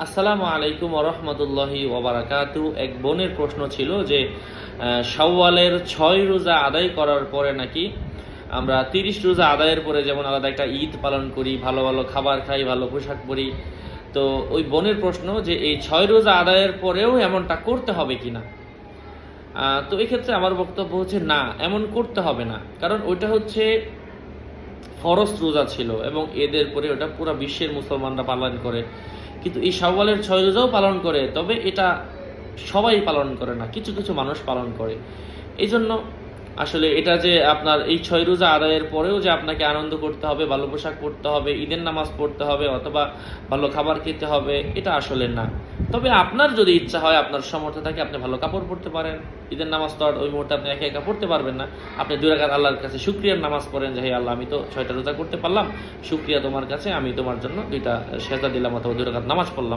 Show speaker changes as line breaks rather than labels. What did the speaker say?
আসসালামু আলাইকুম ওয়া রাহমাতুল্লাহি ওয়া বারাকাতু। এক বোনের প্রশ্ন ছিল যে শাওয়ালের 6 রোজা আদায় করার পরে নাকি আমরা 30 রোজা আদায়ের পরে যেমন আলাদা একটা ঈদ পালন করি, ভালো ভালো খাবার খাই, ভালো পোশাক পরি। তো ওই বোনের প্রশ্ন যে এই 6 রোজা আদায়ের পরেও এমনটা করতে হবে কিনা। তো এক্ষেত্রে আমার বক্তব্য হচ্ছে না, এমন করতে হবে না। কারণ ওইটা হচ্ছে ফরজ রোজা ছিল এবং এদের পরে ওটা পুরো বিশ্বের মুসলমানরা পালন করে। কিন্তু এই শাওয়ালের 6 রোজাও পালন করে, তবে এটা সবাই পালন করে না, কিছু কিছু মানুষ পালন করে। এই জন্য আসলে এটা যে আপনার এই 6 রোজা আদায়ের পরেও যে আপনাকে আনন্দ করতে হবে, ভালো পোশাক পরতে হবে, ঈদের নামাজ পড়তে হবে অথবা ভালো খাবার খেতে হবে, এটা আসলে না। তবে আপনার যদি ইচ্ছা হয়, আপনার সামর্থ্য থাকে, আপনি ভালো কাপড় পরতে পারেন। ঈদের নামাজ তো আর ওই মুহূর্তে আপনি একা একা পড়তে পারবেন না। আপনি 2 রাকাত আল্লাহর কাছে শুকরিয়ার নামাজ পড়েন যে হে আল্লাহ, আমি তো 6টা রোজা করতে পারলাম, শুকরিয়া তোমার কাছে, আমি তোমার জন্য 2টা সেজদা দিলাম অথবা 2 রাকাত নামাজ পড়লাম।